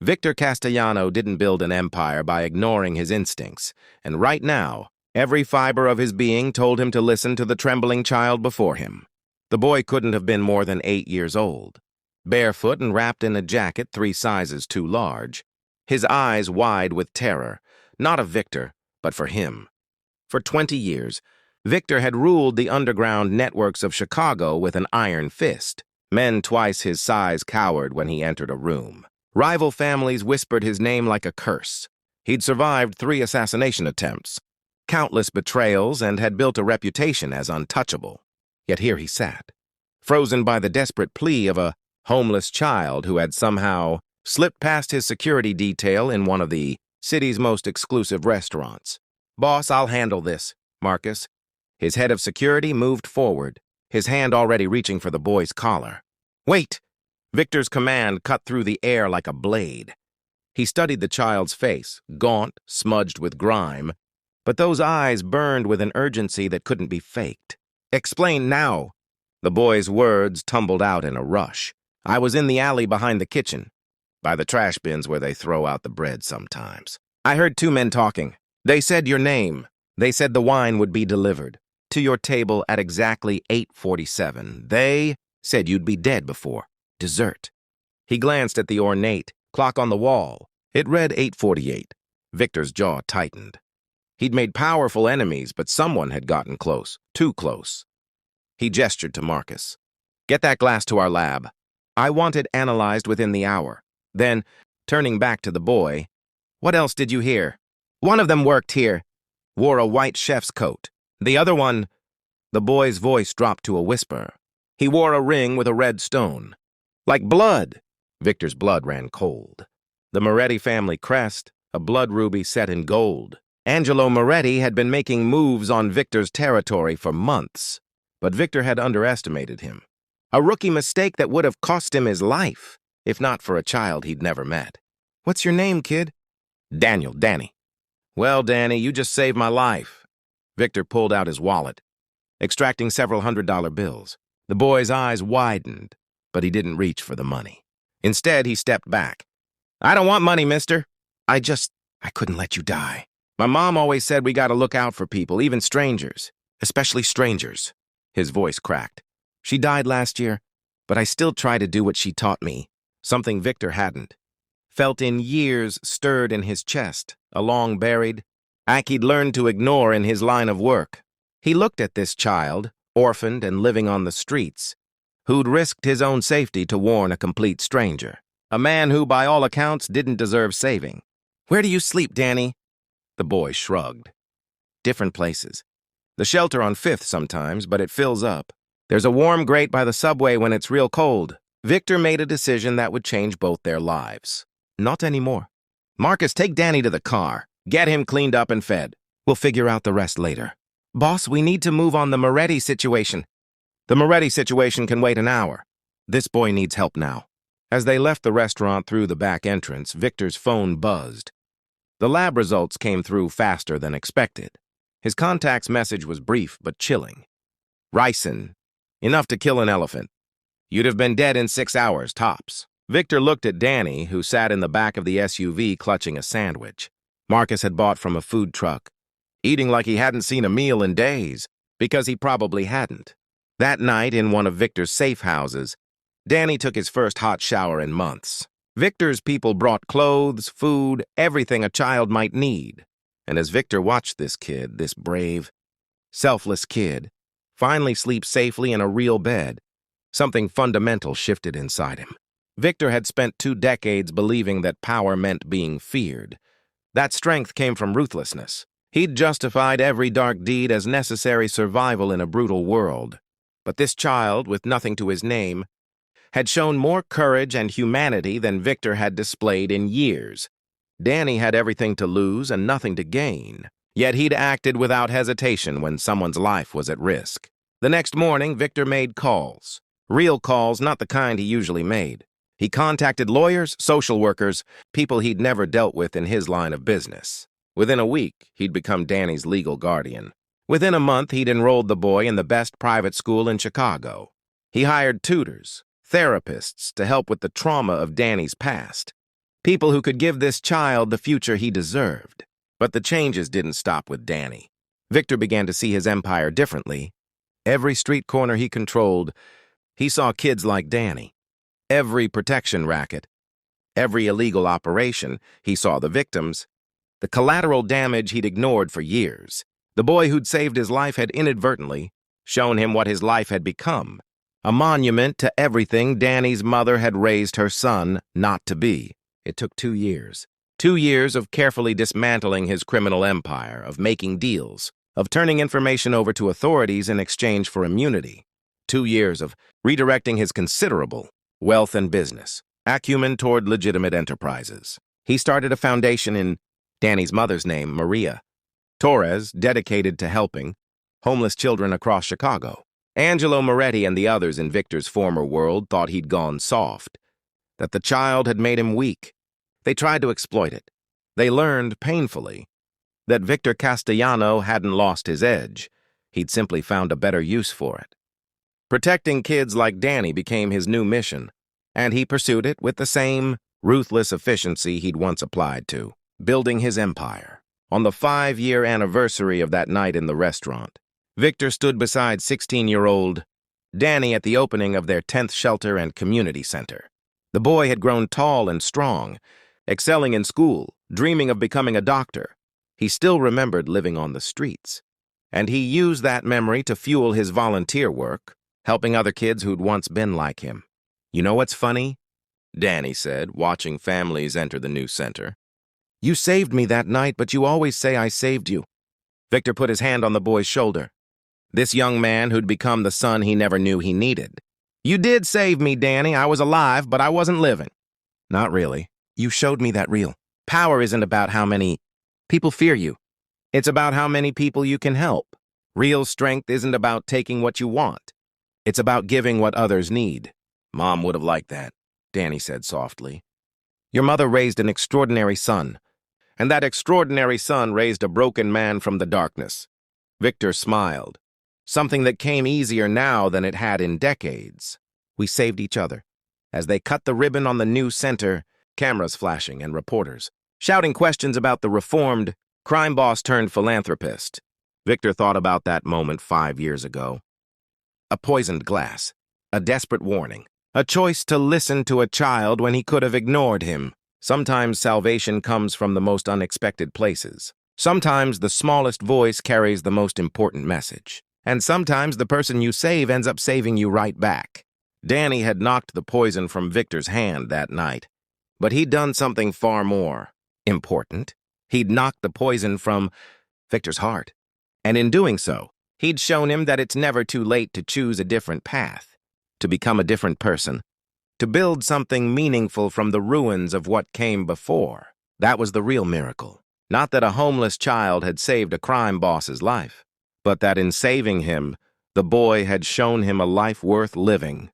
Victor Castellano didn't build an empire by ignoring his instincts, and right now, every fiber of his being told him to listen to the trembling child before him. The boy couldn't have been more than 8 years old, barefoot and wrapped in a jacket 3 sizes too large, his eyes wide with terror, not of Victor, but for him. For 20 years, Victor had ruled the underground networks of Chicago with an iron fist. Men twice his size cowered when he entered a room. Rival families whispered his name like a curse. He'd survived 3 assassination attempts, countless betrayals, and had built a reputation as untouchable. Yet here he sat, frozen by the desperate plea of a homeless child who had somehow slipped past his security detail in one of the city's most exclusive restaurants. "Boss, I'll handle this, Marcus." His head of security moved forward, his hand already reaching for the boy's collar. "Wait!" Victor's command cut through the air like a blade. He studied the child's face, gaunt, smudged with grime, but those eyes burned with an urgency that couldn't be faked. "Explain now." The boy's words tumbled out in a rush. "I was in the alley behind the kitchen, by the trash bins where they throw out the bread sometimes. I heard 2 men talking. They said your name. They said the wine would be delivered to your table at exactly 8:47. They said you'd be dead before dessert." He glanced at the ornate clock on the wall. It read 8:48. Victor's jaw tightened. He'd made powerful enemies, but someone had gotten close, too close. He gestured to Marcus. "Get that glass to our lab. I want it analyzed within the hour." Then, turning back to the boy, "What else did you hear?" "One of them worked here. Wore a white chef's coat. The other one—" The boy's voice dropped to a whisper. "He wore a ring with a red stone. Like blood." Victor's blood ran cold. The Moretti family crest, a blood ruby set in gold. Angelo Moretti had been making moves on Victor's territory for months, but Victor had underestimated him. A rookie mistake that would have cost him his life, if not for a child he'd never met. "What's your name, kid?" Danny." "Well, Danny, you just saved my life." Victor pulled out his wallet, extracting several $100 bills. The boy's eyes widened, but he didn't reach for the money. Instead, he stepped back. "I don't want money, mister. I couldn't let you die. My mom always said we gotta look out for people, even strangers. Especially strangers." His voice cracked. "She died last year, but I still try to do what she taught me." Something Victor hadn't felt in years stirred in his chest, a long-buried ache he'd learned to ignore in his line of work. He looked at this child, orphaned and living on the streets, who'd risked his own safety to warn a complete stranger. A man who, by all accounts, didn't deserve saving. "Where do you sleep, Danny?" The boy shrugged. "Different places. The shelter on 5th sometimes, but it fills up. There's a warm grate by the subway when it's real cold." Victor made a decision that would change both their lives. "Not anymore. Marcus, take Danny to the car. Get him cleaned up and fed. We'll figure out the rest later." "Boss, we need to move on the Moretti situation." "The Moretti situation can wait an hour. This boy needs help now." As they left the restaurant through the back entrance, Victor's phone buzzed. The lab results came through faster than expected. His contact's message was brief but chilling. "Ricin. Enough to kill an elephant. You'd have been dead in 6 hours, tops." Victor looked at Danny, who sat in the back of the SUV clutching a sandwich. Marcus had bought from a food truck, eating like he hadn't seen a meal in days, because he probably hadn't. That night, in one of Victor's safe houses, Danny took his first hot shower in months. Victor's people brought clothes, food, everything a child might need. And as Victor watched this kid, this brave, selfless kid, finally sleep safely in a real bed, something fundamental shifted inside him. Victor had spent 2 decades believing that power meant being feared. That strength came from ruthlessness. He'd justified every dark deed as necessary survival in a brutal world. But this child, with nothing to his name, had shown more courage and humanity than Victor had displayed in years. Danny had everything to lose and nothing to gain, yet he'd acted without hesitation when someone's life was at risk. The next morning, Victor made calls. Real calls, not the kind he usually made. He contacted lawyers, social workers, people he'd never dealt with in his line of business. Within a week, he'd become Danny's legal guardian. Within a month, he'd enrolled the boy in the best private school in Chicago. He hired tutors, therapists to help with the trauma of Danny's past. People who could give this child the future he deserved. But the changes didn't stop with Danny. Victor began to see his empire differently. Every street corner he controlled, he saw kids like Danny. Every protection racket, every illegal operation, he saw the victims. The collateral damage he'd ignored for years. The boy who'd saved his life had inadvertently shown him what his life had become. A monument to everything Danny's mother had raised her son not to be. It took 2 years. 2 years of carefully dismantling his criminal empire, of making deals, of turning information over to authorities in exchange for immunity. 2 years of redirecting his considerable wealth and business acumen toward legitimate enterprises. He started a foundation in Danny's mother's name, Maria Torres, dedicated to helping homeless children across Chicago. Angelo Moretti and the others in Victor's former world thought he'd gone soft, that the child had made him weak. They tried to exploit it. They learned, painfully, that Victor Castellano hadn't lost his edge. He'd simply found a better use for it. Protecting kids like Danny became his new mission, and he pursued it with the same ruthless efficiency he'd once applied to building his empire. On the 5-year anniversary of that night in the restaurant, Victor stood beside 16-year-old Danny at the opening of their 10th shelter and community center. The boy had grown tall and strong, excelling in school, dreaming of becoming a doctor. He still remembered living on the streets, and he used that memory to fuel his volunteer work, helping other kids who'd once been like him. "You know what's funny?" Danny said, watching families enter the new center. "You saved me that night, but you always say I saved you." Victor put his hand on the boy's shoulder. This young man who'd become the son he never knew he needed. "You did save me, Danny. I was alive, but I wasn't living." "Not really. You showed me that real power isn't about how many people fear you. It's about how many people you can help. Real strength isn't about taking what you want. It's about giving what others need." "Mom would have liked that," Danny said softly. "Your mother raised an extraordinary son, and that extraordinary son raised a broken man from the darkness." Victor smiled. Something that came easier now than it had in decades. "We saved each other." As they cut the ribbon on the new center, cameras flashing and reporters shouting questions about the reformed crime boss turned philanthropist. Victor thought about that moment 5 years ago. A poisoned glass, a desperate warning, a choice to listen to a child when he could have ignored him. Sometimes salvation comes from the most unexpected places. Sometimes the smallest voice carries the most important message. And sometimes the person you save ends up saving you right back. Danny had knocked the poison from Victor's hand that night, but he'd done something far more important. He'd knocked the poison from Victor's heart. And in doing so, he'd shown him that it's never too late to choose a different path, to become a different person, to build something meaningful from the ruins of what came before. That was the real miracle. Not that a homeless child had saved a crime boss's life, but that in saving him, the boy had shown him a life worth living.